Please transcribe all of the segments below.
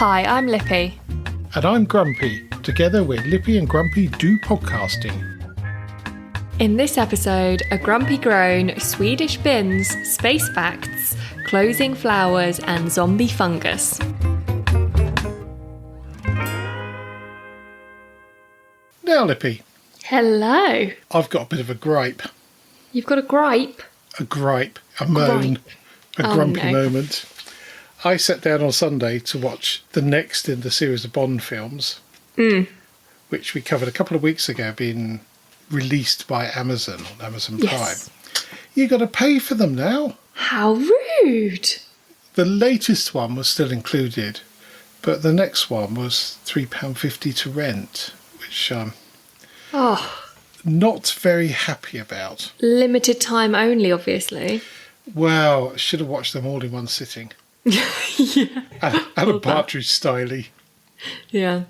Hi, I'm Lippy. And I'm Grumpy. Together we're Lippy and Grumpy Do Podcasting. In this episode, a grumpy groan, Swedish bins, space facts, closing flowers and zombie fungus. Now, Lippy. Hello. I've got a bit of a gripe. You've got a gripe? A gripe. A moan. A grumpy moment. I sat down on Sunday to watch the next in the series of Bond films, which we covered a couple of weeks ago, being released by Amazon on Amazon Prime. Yes. You got to pay for them now. How rude. The latest one was still included, but the next one was £3.50 to rent, which I'm not very happy about. Limited time only, obviously. Well, I should have watched them all in one sitting. Yeah. And a partridge styly. Yeah.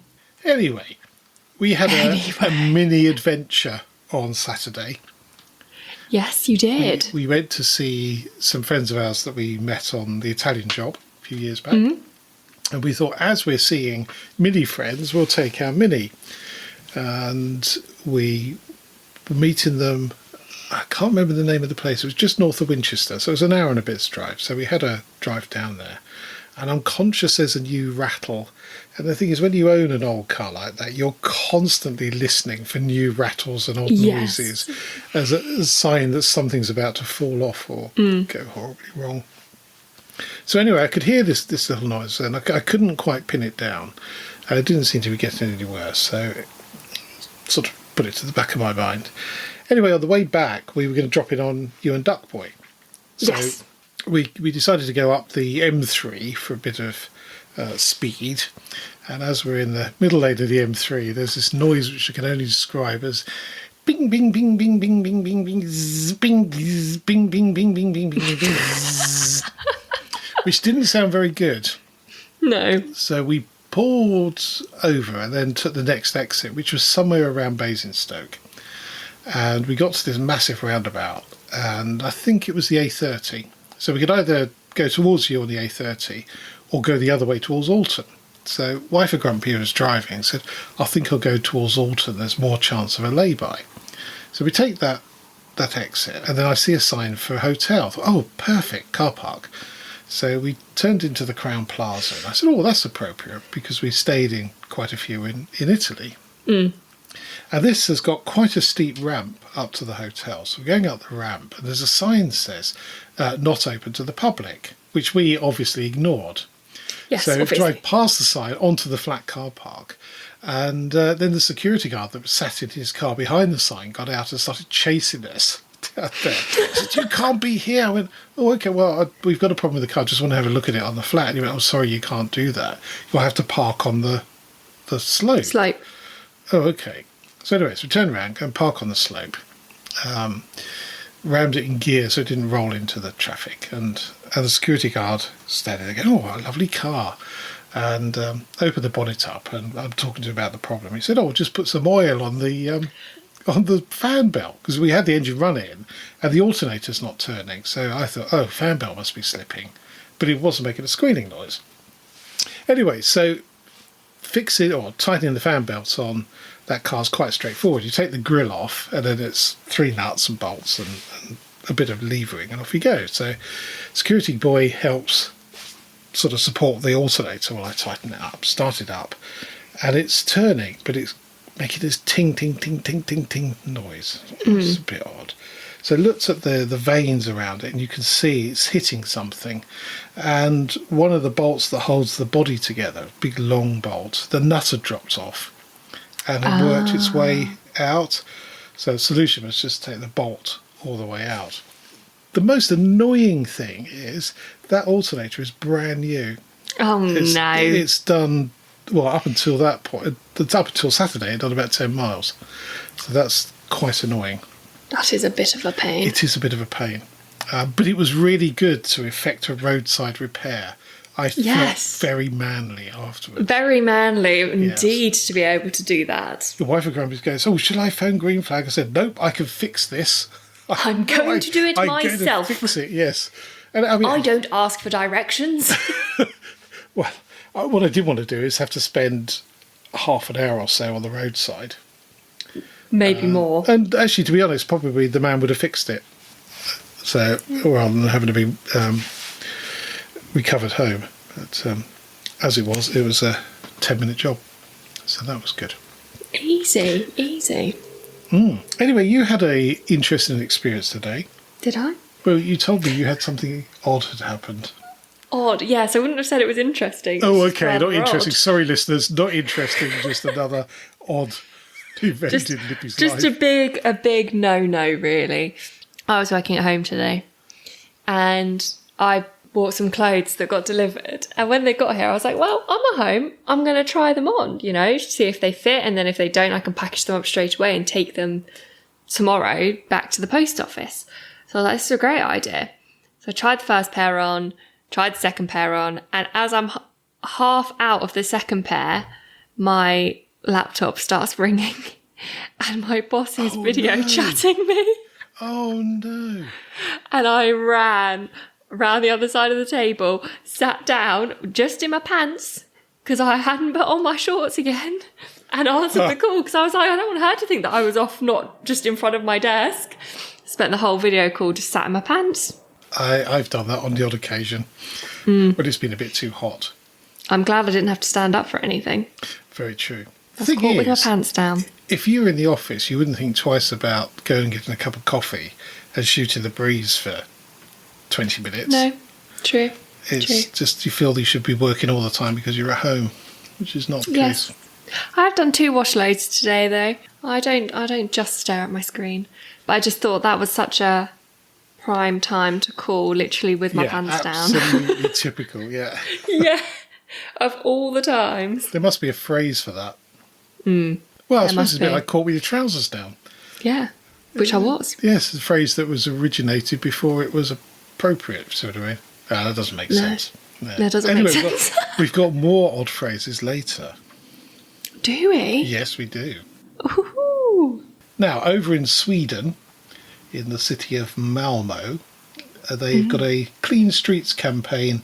Anyway, we had a mini adventure on Saturday. Yes, you did. We went to see some friends of ours that we met on the Italian job a few years back. And we thought, as we're seeing mini friends, we'll take our mini. And we were meeting them. I can't remember the name of the place. It was just north of Winchester. So it was an hour and a bit's drive. So we had a drive down there. And I'm conscious there's a new rattle. And the thing is, when you own an old car like that, you're constantly listening for new rattles and odd noises as a sign that something's about to fall off or go horribly wrong. So anyway, I could hear this little noise and I couldn't quite pin it down. It didn't seem to be getting any worse. So sort of put it to the back of my mind. Anyway, on the way back, we were going to drop in on you and Duckboy. So we decided to go up the M3 for a bit of speed. And as we're in the middle lane of the M3, there's this noise which I can only describe as bing, bing, bing, bing, bing, bing, bing, bing, zzz, bing, zzz, bing, bing, bing, bing, bing, bing, bing, zzz, which didn't sound very good. No. So we pulled over and then took the next exit, which was somewhere around Basingstoke. And we got to this massive roundabout, and I think it was the A30. So we could either go towards you on the A30 or go the other way towards Alton. So wife of Grumpy, who was driving, said, I think I'll go towards Alton, there's more chance of a lay-by. So we take that exit, and then I see a sign for a hotel. I thought, oh, perfect, car park. So we turned into the Crown Plaza, and I said, oh, that's appropriate, because we stayed in quite a few in Italy. And this has got quite a steep ramp up to the hotel. So we're going up the ramp, and there's a sign that says, not open to the public, which we obviously ignored. Yes, so obviously. Drive past the sign onto the flat car park. And then the security guard that was sat in his car behind the sign got out and started chasing us out there. He said, you can't be here. I went, oh, okay, well, we've got a problem with the car. Just want to have a look at it on the flat. And he went, oh, sorry, you can't do that. You'll have to park on the slope. Slope. Oh, okay. So anyways, we turned around and park on the slope, rammed it in gear so it didn't roll into the traffic, and the security guard standing there going, oh, what a lovely car, and opened the bonnet up, and I'm talking to him about the problem. He said, oh, just put some oil on the fan belt, because we had the engine running and the alternator's not turning. So I thought, oh, fan belt must be slipping, but it wasn't making a squealing noise. Anyway, so fixing or tightening the fan belts on that car's quite straightforward. You take the grill off, and then it's 3 nuts and bolts and a bit of levering, and off you go. So security boy helps sort of support the alternator while I tighten it up, start it up, and it's turning, but it's making this ting, ting, ting, ting, ting, ting noise. It's a bit odd. So looked at the veins around it, and you can see it's hitting something. And one of the bolts that holds the body together, big long bolt, the nut had dropped off and had worked its way out. So the solution was just take the bolt all the way out. The most annoying thing is that alternator is brand new. Oh, no. It's done, well, up until that point, up until Saturday, it done about 10 miles. So that's quite annoying. That is a bit of a pain. It is a bit of a pain. But it was really good to effect a roadside repair. I felt very manly afterwards. Very manly, indeed, to be able to do that. The wife of Grumpy goes, oh, shall I phone Green Flag? I said, nope, I can fix this. I'm going to do it myself. I'm going to fix it, yes. And I don't ask for directions. Well, What I did want to do is have to spend half an hour or so on the roadside. Maybe more. And actually, to be honest, probably the man would have fixed it. So rather than having to be recovered home. But as it was a 10-minute job. So that was good. Easy. Anyway, you had a interesting experience today. Did I? Well, you told me you had something odd had happened. Odd, yes. I wouldn't have said it was interesting. Oh, okay, not interesting. Odd. Sorry, listeners, not interesting. Just another odd event in Lippy's life. Just a big no, really. I was working at home today, and I bought some clothes that got delivered. And when they got here, I was like, well, I'm at home. I'm going to try them on, see if they fit. And then if they don't, I can package them up straight away and take them tomorrow back to the post office. So I was like, this is a great idea. So I tried the first pair on, tried the second pair on. And as I'm half out of the second pair, my laptop starts ringing and my boss is video chatting me. Oh, no. And I ran around the other side of the table, sat down just in my pants because I hadn't put on my shorts again, and answered the call because I was like, I don't want her to think that I was off, not just in front of my desk. Spent the whole video call just sat in my pants. I've done that on the odd occasion when it's been a bit too hot. I'm glad I didn't have to stand up for anything. Very true. I was caught with my pants down. If you were in the office, you wouldn't think twice about going and getting a cup of coffee and shooting the breeze for 20 minutes. No, true. It's just you feel you should be working all the time because you're at home, which is not the case. I have done 2 wash loads today, though. I don't just stare at my screen. But I just thought that was such a prime time to call, literally with my pants down. Absolutely typical, yeah. Yeah, of all the times. There must be a phrase for that. Well, I suppose it's a bit like caught with your trousers down. Yeah, which I was. Yes, a phrase that was originated before it was appropriate, see what I mean? That doesn't make sense. No. That doesn't make sense. We've got more odd phrases later. Do we? Yes, we do. Ooh. Now, over in Sweden, in the city of Malmo, they've got a Clean Streets campaign,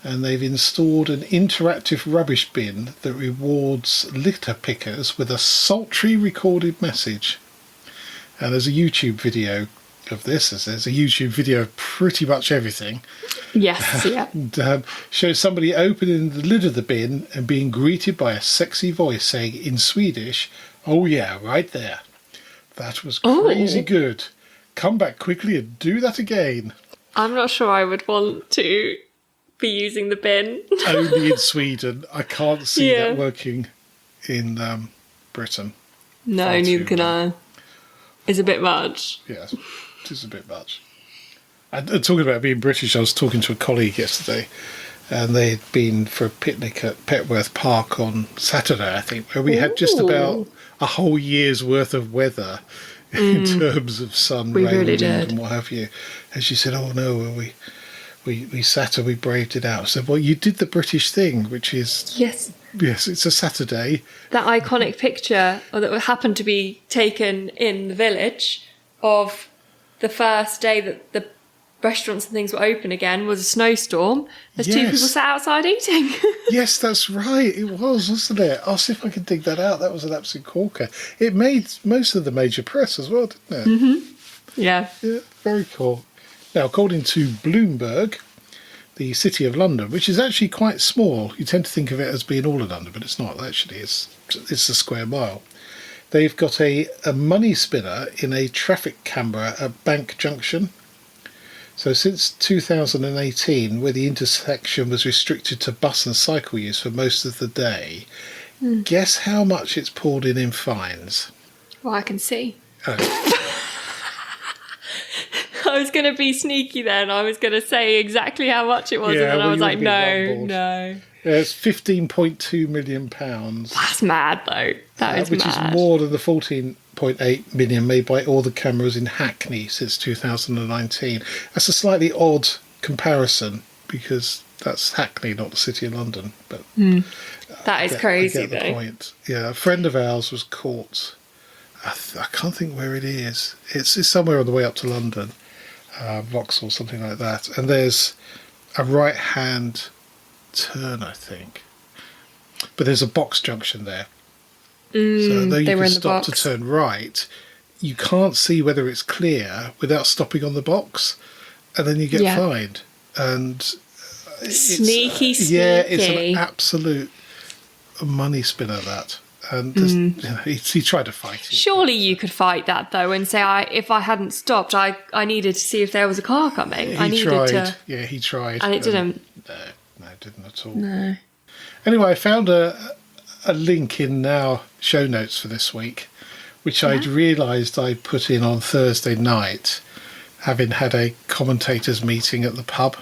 and they've installed an interactive rubbish bin that rewards litter pickers with a sultry recorded message. And there's a YouTube video of this, as there's a YouTube video of pretty much everything. Yes, yeah. And, shows somebody opening the lid of the bin and being greeted by a sexy voice saying in Swedish, "Oh yeah, right there. That was crazy good. Come back quickly and do that again." I'm not sure I would want to be using the bin. Only in Sweden. I can't see that working in Britain. No, neither can I. It's a bit much. Yes, it is a bit much. And talking about being British, I was talking to a colleague yesterday, and they had been for a picnic at Petworth Park on Saturday, I think, where we had just about a whole year's worth of weather in terms of sun, rain, really wind, did. and what have you. And she said, "Oh no, we sat and we braved it out." I said, "Well, you did the British thing, which is Yes. yes, it's a Saturday." That iconic picture that happened to be taken in the village of the first day that the restaurants and things were open again was a snowstorm. There's 2 people sat outside eating. Yes, that's right. It was, wasn't it? I'll see if I can dig that out. That was an absolute corker. It made most of the major press as well, didn't it? Yeah. Yeah, very cool. Now, according to Bloomberg, the City of London, which is actually quite small, you tend to think of it as being all of London, but it's not actually. It's a square mile. They've got a money spinner in a traffic camera at Bank Junction. So since 2018, where the intersection was restricted to bus and cycle use for most of the day, guess how much it's pulled in fines? Well, I can see. Oh. I was going to be sneaky then. I was going to say exactly how much it was, Yeah, and then I well, was you like, would have been no. It's £15.2 million. That's mad, though. That is which mad. is more than the 14.8 million made by all the cameras in Hackney since 2019. That's a slightly odd comparison because that's Hackney, not the City of London. But That is crazy, I get the though. point. Yeah, a friend of ours was caught. I can't think where it is. It's somewhere on the way up to London, Vauxhall, something like that. And there's a right-hand turn, I think. but there's a box junction there. So though you can stop to turn right, you can't see whether it's clear without stopping on the box, and then you get fined. And sneaky. Yeah, it's an absolute money spinner, that. And he tried to fight it. Surely you could fight that, though, and say, if I hadn't stopped, I needed to see if there was a car coming. He tried. Yeah, he tried. And it didn't. No, it didn't at all. No. Anyway, I found a link in our show notes for this week, which I'd realised I put in on Thursday night, having had a commentators meeting at the pub.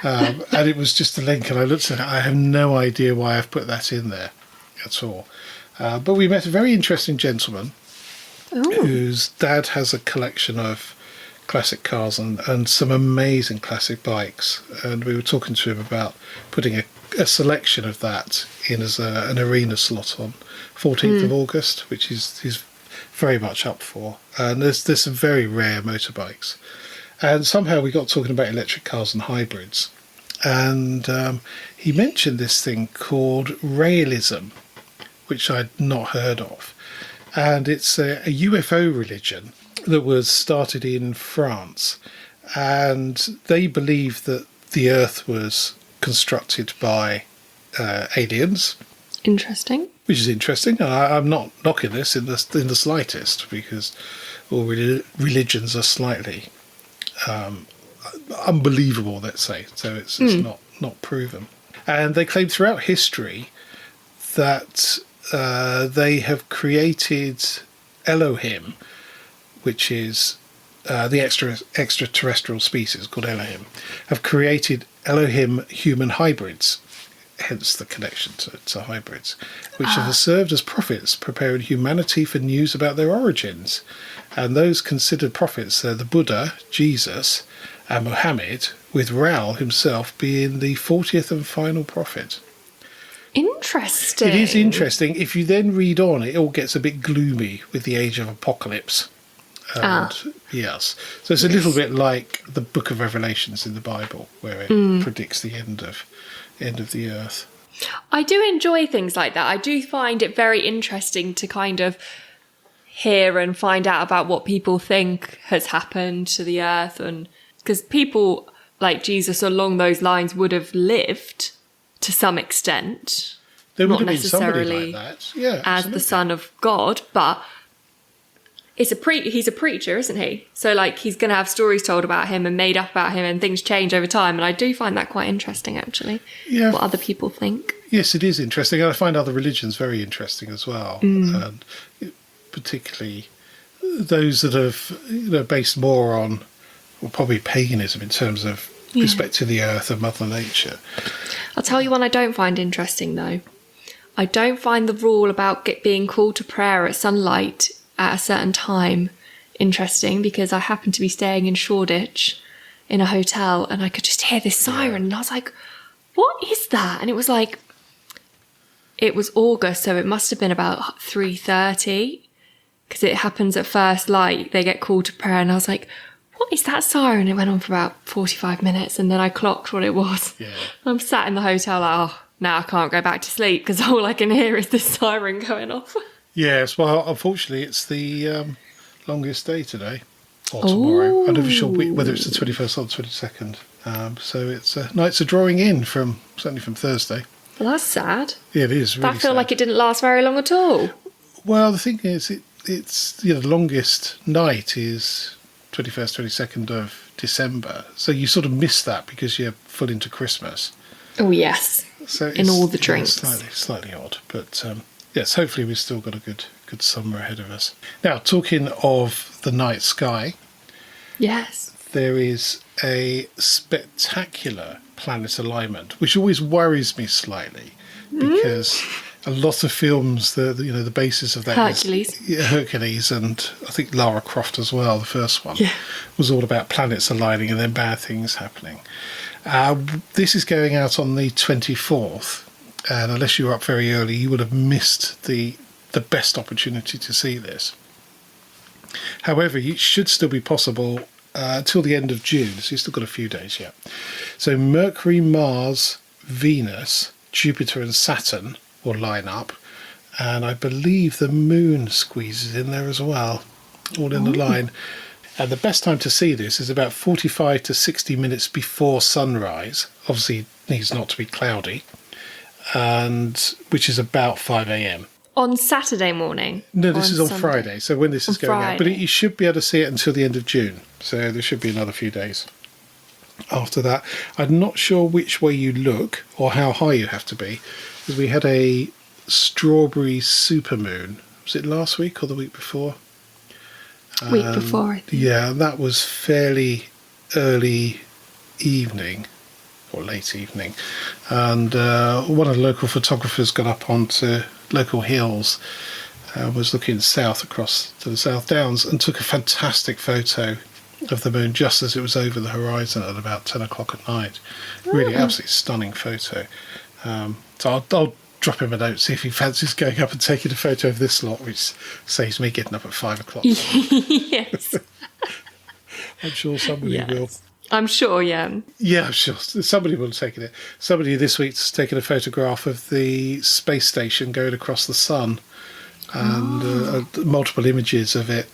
And it was just a link, and I looked at it. I have no idea why I've put that in there at all. But we met a very interesting gentleman whose dad has a collection of classic cars and some amazing classic bikes. And we were talking to him about putting a selection of that in as an arena slot on 14th of August, which he's very much up for. And there's some very rare motorbikes. And somehow we got talking about electric cars and hybrids. And he mentioned this thing called Raelism, which I'd not heard of. And it's a UFO religion that was started in France. And they believe that the Earth was constructed by aliens. Interesting. Which is interesting. And I'm not knocking this in the slightest, because all religions are slightly unbelievable, let's say. So it's not proven. And they claim throughout history that they have created Elohim, which is the extraterrestrial species called Elohim, have created Elohim human hybrids, hence the connection to hybrids, which have served as prophets, preparing humanity for news about their origins. And those considered prophets are the Buddha, Jesus, and Muhammad, with Rael himself being the 40th and final prophet. Interesting. It is interesting. If you then read on, it all gets a bit gloomy with the age of apocalypse. And yes, so it's a little bit like the Book of Revelations in the Bible, where it predicts the end of the earth. I do enjoy things like that. I do find it very interesting to kind of hear and find out about what people think has happened to the earth, and because people like Jesus along those lines would have lived to some extent, There would not have been somebody necessarily like that. Yeah, as the son of God, but he's a preacher, isn't he? So like he's going to have stories told about him and made up about him, and things change over time. And I do find that quite interesting, actually. Yeah, what other people think. Yes, it is interesting. And I find other religions very interesting as well, and particularly those that have based more on, well, probably paganism in terms of respect to the earth and Mother Nature. I'll tell you one I don't find interesting, though. I don't find the rule about being called to prayer at sunlight at a certain time interesting, because I happened to be staying in Shoreditch in a hotel, and I could just hear this siren, and I was like, what is that? And it was like, it was August, so it must have been about 3:30, because it happens at first light. They get called to prayer, and I was like, what is that siren? It went on for about 45 minutes, and then I clocked what it was. Yeah. I'm sat in the hotel like, now I can't go back to sleep because all I can hear is this siren going off. Yes, well, unfortunately, it's the longest day today, or tomorrow. I'm never sure whether it's the 21st or the 22nd. So it's nights are drawing in certainly from Thursday. Well, that's sad. Yeah, it is. Really I feel like it didn't last very long at all. Well, the thing is, it's the longest night is 21st, 22nd of December. So you sort of miss that because you're full into Christmas. Oh, yes. So in all the drinks. Slightly odd. But yes, hopefully we've still got a good summer ahead of us. Now, talking of the night sky. Yes. There is a spectacular planet alignment, which always worries me slightly because a lot of films, the basis of that Hercules, and I think Lara Croft as well, the first one, was all about planets aligning and then bad things happening. This is going out on the 24th, and unless you were up very early, you would have missed the best opportunity to see this. However, it should still be possible till the end of June, so you've still got a few days yet. So Mercury, Mars, Venus, Jupiter and Saturn will line up, and I believe the moon squeezes in there as well, all in the line. And the best time to see this is about 45 to 60 minutes before sunrise. Obviously, it needs not to be cloudy, and which is about 5 a.m. On Saturday morning? No, this is on Sunday? Friday, so when this is going out. But you should be able to see it until the end of June, so there should be another few days after that. I'm not sure which way you look or how high you have to be, because we had a strawberry supermoon. Was it last week or the week before? Week before, I think. Yeah, that was fairly early evening or late evening, and one of the local photographers got up onto local hills, was looking south across to the South Downs and took a fantastic photo of the moon just as it was over the horizon at about 10 o'clock at night. Really absolutely stunning photo. So I'll drop him a note, see if he fancies going up and taking a photo of this lot, which saves me getting up at 5 o'clock. Yes. I'm sure somebody will. I'm sure, yeah. Yeah, I'm sure. Somebody will have taken it. Somebody this week's taken a photograph of the space station going across the sun, and multiple images of it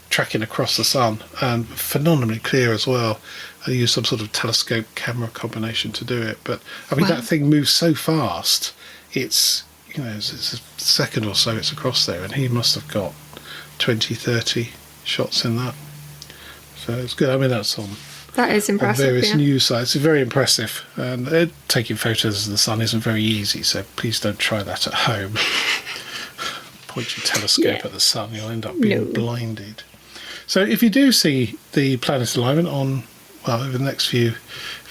tracking across the sun, and phenomenally clear as well. I used some sort of telescope camera combination to do it. But I mean, that thing moves so fast. It's a second or so it's across there, and he must have got 20, 30 shots in that. So it's good. I mean, that's that is impressive, on various news sites. It's very impressive. And taking photos of the sun isn't very easy, so please don't try that at home. Point your telescope at the sun, you'll end up being blinded. So if you do see the planet alignment over the next few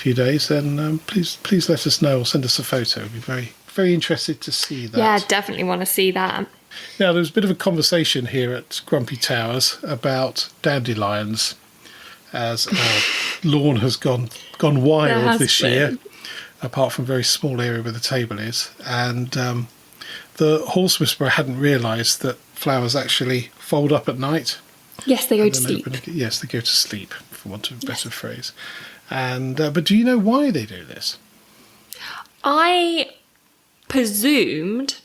days, then please let us know or send us a photo. We'd be very, very interested to see that. Yeah, definitely want to see that. Now, there was a bit of a conversation here at Grumpy Towers about dandelions, as our lawn has gone wild this year, apart from a very small area where the table is. And the horse whisperer hadn't realised that flowers actually fold up at night. Yes, they go to sleep. Yes, they go to sleep, for want of a better phrase. And but do you know why they do this? I presumed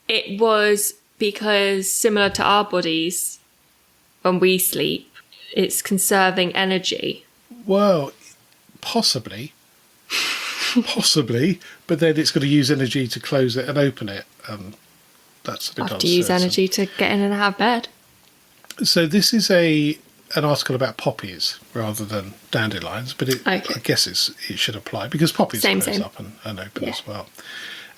it was because, similar to our bodies, when we sleep, it's conserving energy. Well, possibly, but then it's got to use energy to close it and open it. That's what it does. Have to use energy to get in and out of bed. So this is an article about poppies rather than dandelions, but I guess it should apply because poppies close up and open as well.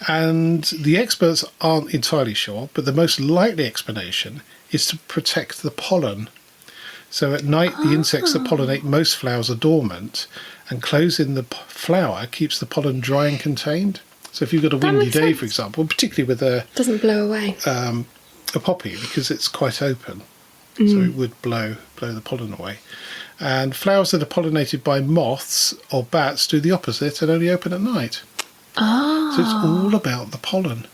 And the experts aren't entirely sure, but the most likely explanation is to protect the pollen. So at night, the insects that pollinate most flowers are dormant, and closing the flower keeps the pollen dry and contained. So if you've got a windy day, for example, particularly with doesn't blow away a poppy, because it's quite open, so it would blow the pollen away. And flowers that are pollinated by moths or bats do the opposite and only open at night. So it's all about the pollen.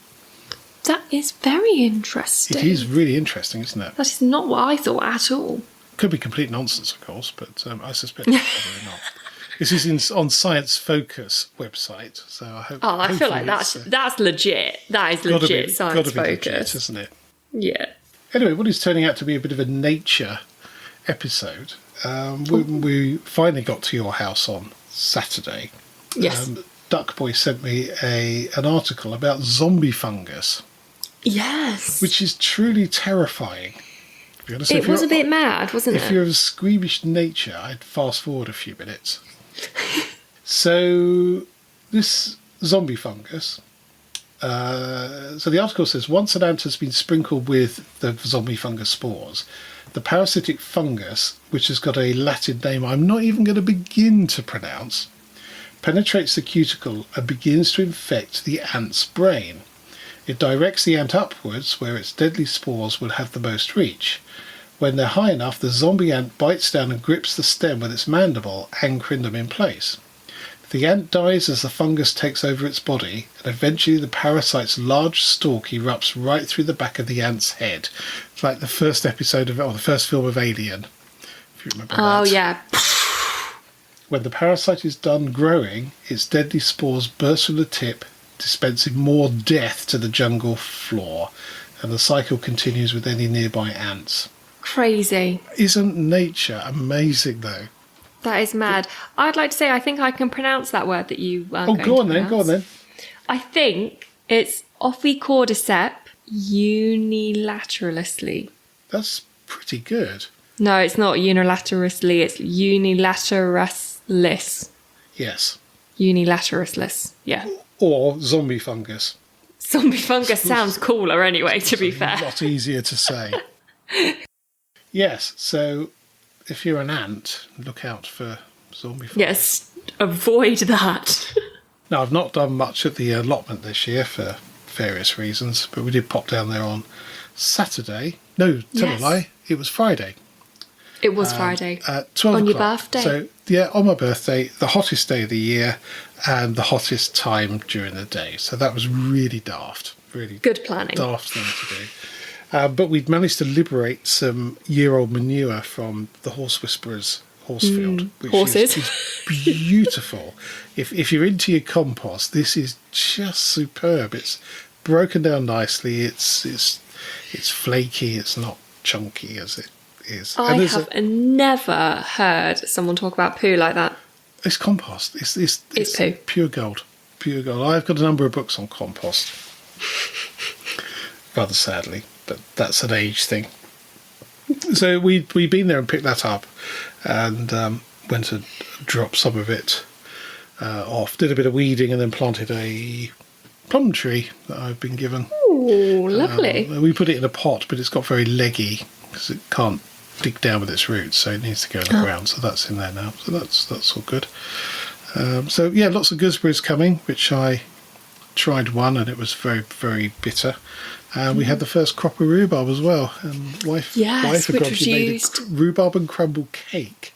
That is very interesting. It is really interesting, isn't it? That is not what I thought at all. Could be complete nonsense, of course, but I suspect it's probably not. This is on Science Focus website, so I hope. Oh, I feel like that's legit. That is legit Science Focus, legit, isn't it? Yeah. Anyway, what is turning out to be a bit of a nature episode. We finally got to your house on Saturday. Yes. Duckboy sent me an article about zombie fungus. Yes. Which is truly terrifying. It was a bit mad, wasn't it? If you're of a squeamish nature, I'd fast forward a few minutes. So, this zombie fungus. So the article says, once an ant has been sprinkled with the zombie fungus spores, the parasitic fungus, which has got a Latin name I'm not even going to begin to pronounce, penetrates the cuticle and begins to infect the ant's brain. It directs the ant upwards, where its deadly spores will have the most reach. When they're high enough, the zombie ant bites down and grips the stem with its mandible, anchoring them in place. The ant dies as the fungus takes over its body, and eventually the parasite's large stalk erupts right through the back of the ant's head. It's like the first episode the first film of Alien, if you remember that. Oh, yeah. When the parasite is done growing, its deadly spores burst from the tip, dispensing more death to the jungle floor, and the cycle continues with any nearby ants. Crazy. Isn't nature amazing, though? That is mad. I'd like to say I think I can pronounce that word that you weren't going Go on to then, go on pronounce. then. I think it's ophicordicep unilaterally. That's pretty good. No, it's not unilaterally, it's unilateralis. Yes. Unilateralis, yeah. Or zombie fungus. Zombie fungus sounds cooler anyway, to be fair. A lot easier to say. Yes, so if you're an ant, look out for zombie fungus. Yes, avoid that. Now, I've not done much at the allotment this year for various reasons, but we did pop down there on Saturday. No, tell a lie, it was Friday. It was Friday. At 12 On your o'clock. birthday? So, yeah, on my birthday, the hottest day of the year and the hottest time during the day. So that was really daft. Really Good planning. daft thing to do. But we'd managed to liberate some year-old manure from the Horse Whisperer's horse field, which horses. is beautiful. If you're into your compost, this is just superb. It's broken down nicely. It's flaky. It's not chunky as it is. I have never heard someone talk about poo like that. It's compost. It's poo. Pure gold. Pure gold. I've got a number of books on compost. Rather sadly, but that's an age thing. So we'd been there and picked that up and went to drop some of it off, did a bit of weeding and then planted a plum tree that I've been given. Oh, lovely. We put it in a pot, but it's got very leggy because it can't dig down with its roots, so it needs to go in the ground. So that's in there now. So that's all good. So yeah, lots of gooseberries coming, which I tried one and it was very, very bitter. We had the first crop of rhubarb as well, and wife had which gone, was she made used. a rhubarb and crumble cake.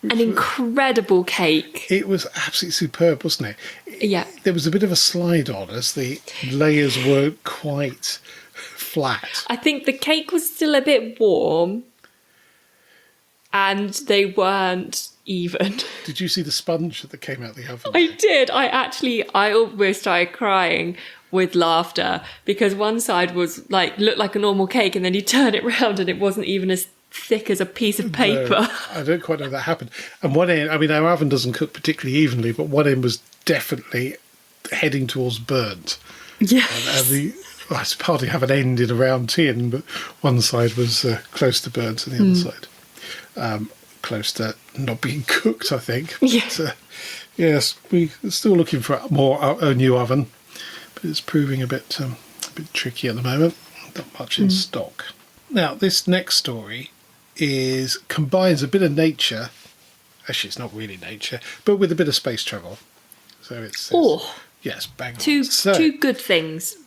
An incredible cake. It was absolutely superb, wasn't it? Yeah. There was a bit of a slide on as the layers weren't quite flat. I think the cake was still a bit warm and they weren't even. Did you see the sponge that came out the oven? I did. I almost started crying with laughter because one side was looked like a normal cake and then you turn it round and it wasn't even as thick as a piece of paper. No, I don't quite know that happened. And one end, I mean, our oven doesn't cook particularly evenly, but one end was definitely heading towards burnt. Yes. And I hardly have an end in a round tin, but one side was close to burnt and the other side close to not being cooked, I think. Yeah. But, yes, we're still looking for a new oven, but it's proving a bit tricky at the moment. Not much in stock. Now, this next story combines a bit of nature. Actually, it's not really nature, but with a bit of space travel. So it's yes, bang on. Two good things.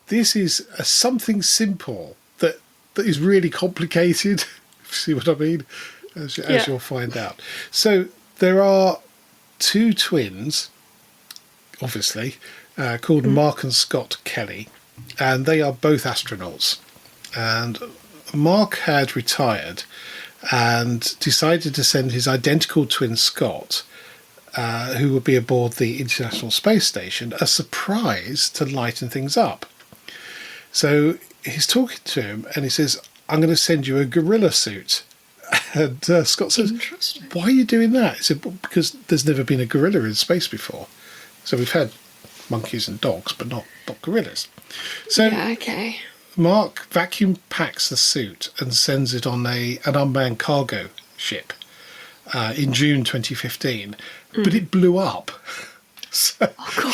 This is something simple that is really complicated. See what I mean? As you'll find out. So there are two twins, obviously, called Mark and Scott Kelly, and they are both astronauts. And Mark had retired and decided to send his identical twin Scott, who would be aboard the International Space Station, a surprise to lighten things up. So he's talking to him and he says, "I'm going to send you a gorilla suit." And Scott says, "Why are you doing that?" He said, "Well, because there's never been a gorilla in space before. So we've had monkeys and dogs, but not gorillas." So okay. Mark vacuum packs the suit and sends it on an unmanned cargo ship in June 2015, but it blew up. So,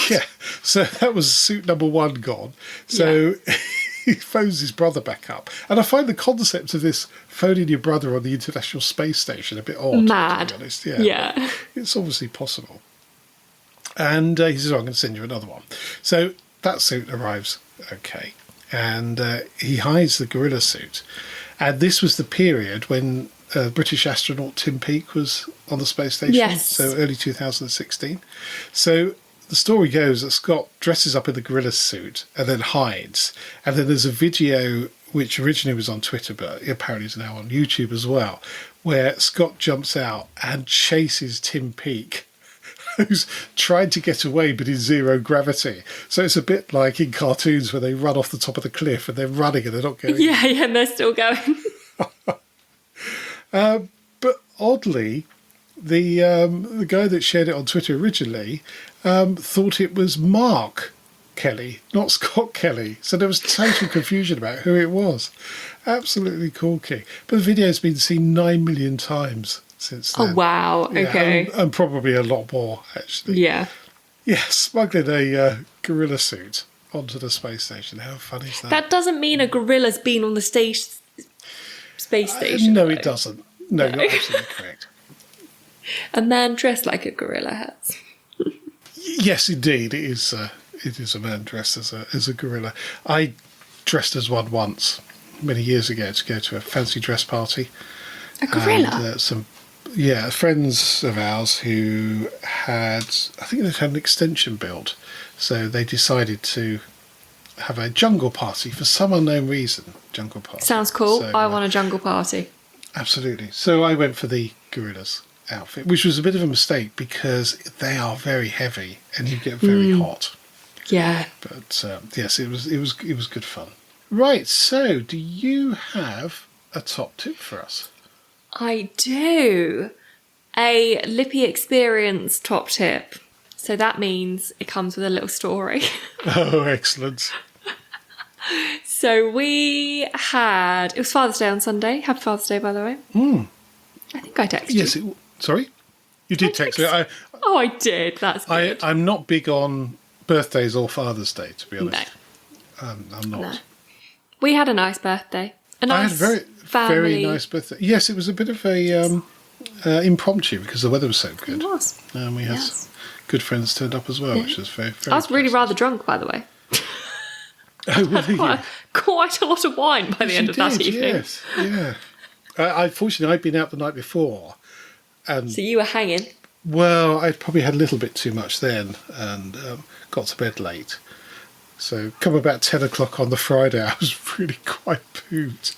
yeah, so that was suit number one gone. So he phones his brother back up. And I find the concept of this phoning your brother on the International Space Station a bit odd. Mad. To be honest. Yeah. It's obviously possible. And he says, "I'm going to send you another one." So that suit arrives okay. And he hides the gorilla suit. And this was the period when British astronaut Tim Peake was on the space station. Yes. So early 2016. So the story goes that Scott dresses up in the gorilla suit and then hides. And then there's a video which originally was on Twitter, but apparently is now on YouTube as well, where Scott jumps out and chases Tim Peake, who's trying to get away but in zero gravity. So it's a bit like in cartoons where they run off the top of the cliff and they're running and they're not going. Yeah, and they're still going. But oddly, the guy that shared it on Twitter originally thought it was Mark Kelly, not Scott Kelly. So there was total confusion about who it was. Absolutely corky. But the video's been seen 9 million times since then. Oh, wow. Yeah, Okay. and probably a lot more, actually. Yeah. Yeah, smuggling a gorilla suit onto the space station. How funny is that? That doesn't mean a gorilla's been on the space station. No, though. it doesn't. No, you're absolutely correct. A man dressed like a gorilla has. Yes, indeed, it is a man dressed as a gorilla. I dressed as one once, many years ago, to go to a fancy dress party. A gorilla? And, friends of ours who had, I think they'd had an extension built, so they decided to have a jungle party for some unknown reason. Jungle party. Sounds cool. So, I want a jungle party. Absolutely. So I went for the gorillas outfit, which was a bit of a mistake because they are very heavy and you get very hot. Yeah. But yes, it was good fun. Right. So, do you have a top tip for us? I do. A Lippy experience top tip. So that means it comes with a little story. Oh, excellent. So it was Father's Day on Sunday. Happy Father's Day, by the way. I think I texted Yes. you. Sorry? You did text me. Oh, I did. That's good. I'm not big on birthdays or Father's Day, to be honest. No. I'm not. No. We had a nice birthday. I had a very, family. very nice birthday. Yes, it was a bit of a impromptu because the weather was so good. It was. And we had good friends turned up as well, which was very, very I was really pleasant. rather drunk, by the way. Oh, were you? Quite a lot of wine by the end of that evening. Yes, yeah. Unfortunately, I'd been out the night before. And So you were hanging. well, I'd probably had a little bit too much then and got to bed late. So come about 10 o'clock on the Friday, I was really quite pooped.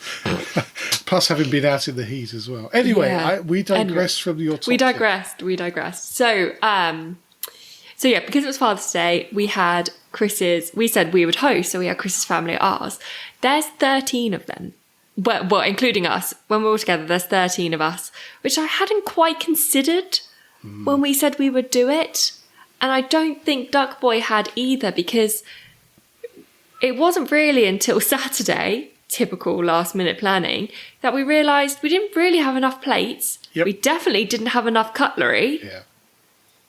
Plus having been out in the heat as well. Anyway, we digressed from your topic. We digressed. So yeah, because it was Father's Day, we said we would host, so we had Chris's family at ours. There's 13 of them. Well, including us. When we're all together, there's 13 of us, which I hadn't quite considered when we said we would do it. And I don't think Duck Boy had either, because it wasn't really until Saturday, typical last minute planning, that we realised we didn't really have enough plates. Yep. We definitely didn't have enough cutlery. Yeah.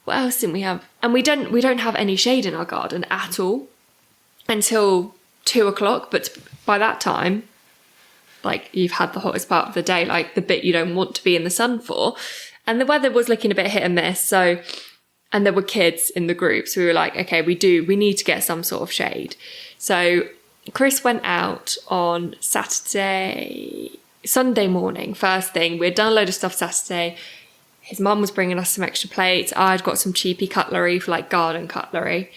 What else didn't we have? And we don't have any shade in our garden at all until 2 o'clock. But by that time, like, you've had the hottest part of the day, like the bit you don't want to be in the sun for. And the weather was looking a bit hit and miss. And there were kids in the group. So we were like, okay, we need to get some sort of shade. So Chris went out on Sunday morning, first thing. We'd done a load of stuff Saturday. His mum was bringing us some extra plates. I'd got some cheapy cutlery for like garden cutlery.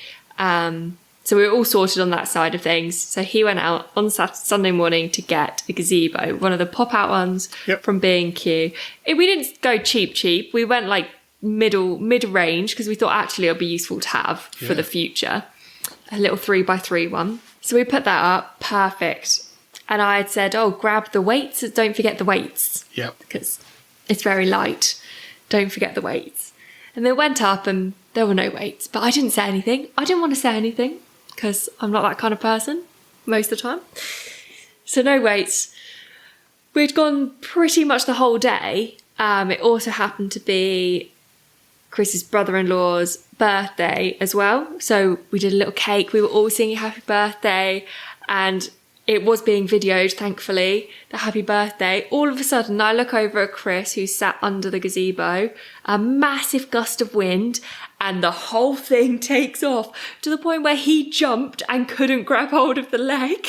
So we were all sorted on that side of things. So he went out on Sunday morning to get a gazebo, one of the pop-out ones from B&Q. We didn't go cheap. We went like mid-range because we thought actually it'll be useful to have for the future. A little 3x3 one. So we put that up. Perfect. And I had said, grab the weights. Don't forget the weights. Yep. Because it's very light. Don't forget the weights. And they went up and there were no weights. But I didn't say anything. I didn't want to say anything because I'm not that kind of person most of the time. So no weights. We'd gone pretty much the whole day. It also happened to be Chris's brother-in-law's birthday as well. So we did a little cake. We were all singing happy birthday and it was being videoed, thankfully, the happy birthday. All of a sudden, I look over at Chris, who sat under the gazebo, a massive gust of wind, and the whole thing takes off to the point where he jumped and couldn't grab hold of the leg.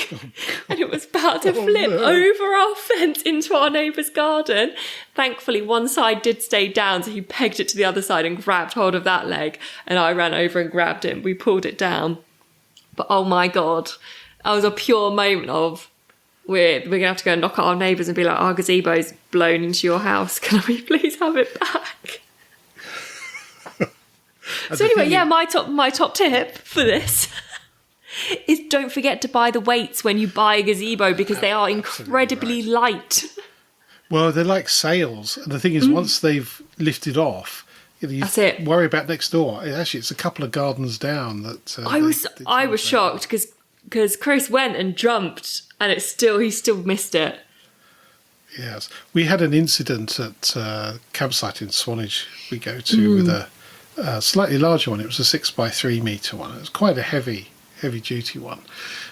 And it was about to flip over our fence into our neighbour's garden. Thankfully, one side did stay down, so he pegged it to the other side and grabbed hold of that leg. And I ran over and grabbed it. We pulled it down. But oh my God. I was a pure moment of, we're going to have to go and knock at our neighbours and be like, our gazebo's blown into your house. Can we please have it back? So anyway, my top tip for this is don't forget to buy the weights when you buy a gazebo, because they are incredibly light. Well, they're like sails. And the thing is, once they've lifted off, you That's it. worry about next door. Actually, it's a couple of gardens down that... I was shocked because Chris went and jumped and he still missed it. Yes. We had an incident at a campsite in Swedish we go to with a slightly larger one. It was a 6x3 metre one. It was quite a heavy duty one.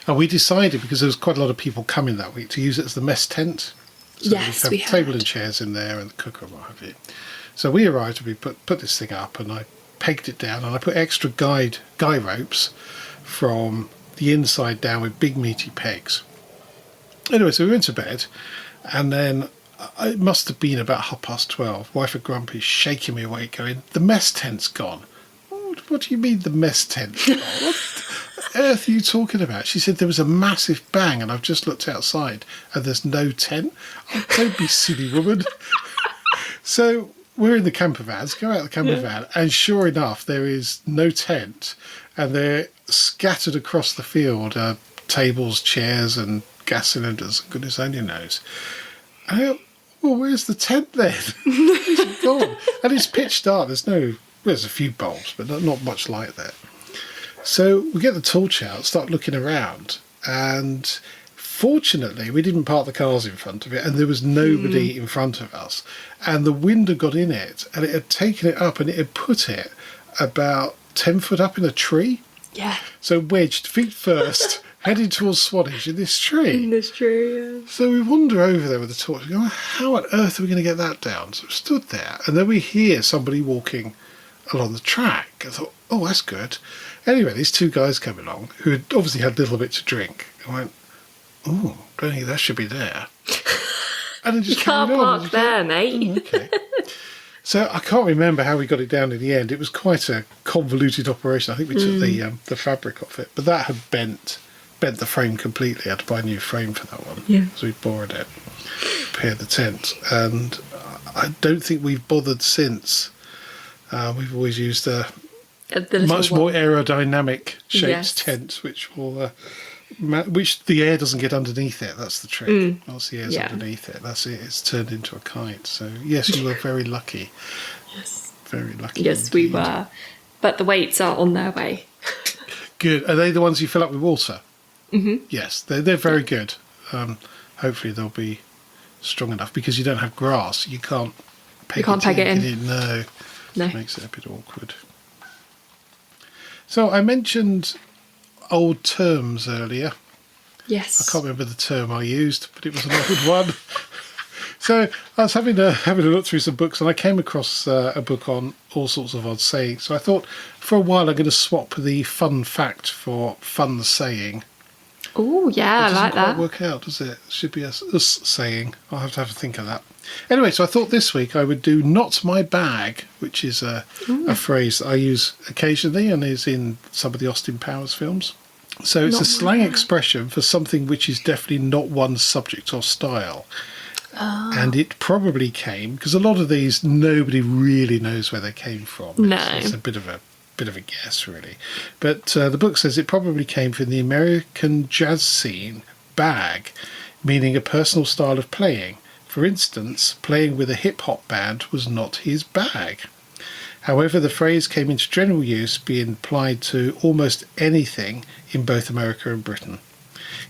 And we decided, because there was quite a lot of people coming that week, to use it as the mess tent. So yes, we had table and chairs in there and the cooker and what have you. So we arrived and we put this thing up, and I pegged it down, and I put extra guy ropes from the inside down with big meaty pegs. Anyway, so we went to bed, and then it must have been about 12:30. Wife of Grumpy shaking me awake, going, "The mess tent's gone." What do you mean the mess tent's gone? What the earth are you talking about? She said there was a massive bang, and I've just looked outside and there's no tent. Oh, don't be silly, woman. So we're in the camper vans, go out the camper van, and sure enough, there is no tent, and they're scattered across the field, tables, chairs, and gas cylinders, goodness only knows. And I go, well, where's the tent then? It's gone. And it's pitch dark. There's a few bulbs, but not much light there. So we get the torch out, start looking around, and fortunately we didn't park the cars in front of it, and there was nobody in front of us. And the wind had got in it, and it had taken it up, and it had put it about 10 foot up in a tree. Yeah. So wedged, feet first, heading towards Swedish in this tree. Yeah. So we wander over there with the torch, going, how on earth are we going to get that down? So we stood there, and then we hear somebody walking along the track. I thought, oh, that's good. Anyway, these two guys came along who had obviously had a little bit to drink. I went, oh, don't think that should be there. And then just can't park there, mate. Okay. So I can't remember how we got it down in the end. It was quite a convoluted operation. I think we took the fabric off it, but that had bent the frame completely. I had to buy a new frame for that one. Yeah. So we borrowed it, repaired the tent, and I don't think we've bothered since. We've always used a much more aerodynamic shaped tent, which the air doesn't get underneath it. That's the trick. Once the air's underneath it, that's it. It's turned into a kite. So yes, you were very lucky. Yes, very lucky. Yes, indeed. We were. But the weights are on their way. Good. Are they the ones you fill up with water? Mm-hmm. Yes, they're very good. Hopefully they'll be strong enough, because you don't have grass. You can't peg it in. No. It makes it a bit awkward. So I mentioned old terms earlier. Yes. I can't remember the term I used, but it was an old one. So I was having a look through some books, and I came across a book on all sorts of odd sayings. So I thought, for a while, I'm going to swap the fun fact for fun saying. Oh, yeah, I like that. It doesn't quite work out, does it? It should be a saying. I'll have to think of that. Anyway, so I thought this week I would do "not my bag," which is a phrase that I use occasionally and is in some of the Austin Powers films. So it's a slang expression for something which is definitely not one's subject or style. Oh. And it probably came, because a lot of these, nobody really knows where they came from. No. It's a bit of a guess, really. But the book says it probably came from the American jazz scene, bag, meaning a personal style of playing. For instance, playing with a hip-hop band was not his bag. However, the phrase came into general use, being applied to almost anything in both America and Britain.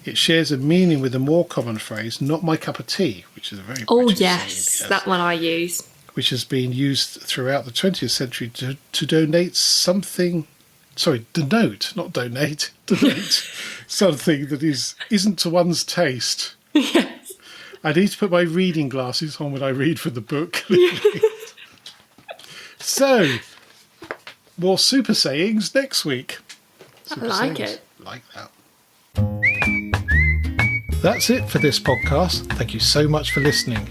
It shares a meaning with the more common phrase, "not my cup of tea," which is a very British saying, that one I use. Which has been used throughout the 20th century to donate something... Sorry, denote, not donate. Denote something that isn't to one's taste. Yes. I need to put my reading glasses on when I read from the book. So, more super sayings next week. I like it. Like that. That's it for this podcast. Thank you so much for listening.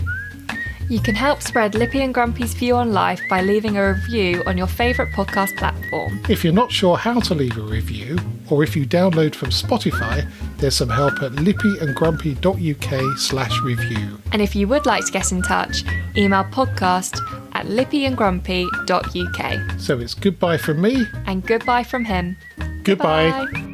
You can help spread Lippy and Grumpy's view on life by leaving a review on your favourite podcast platform. If you're not sure how to leave a review, or if you download from Spotify, there's some help at lippyandgrumpy.uk/review. And if you would like to get in touch, email podcast@lippyandgrumpy.uk. So it's goodbye from me. And goodbye from him. Goodbye. Bye.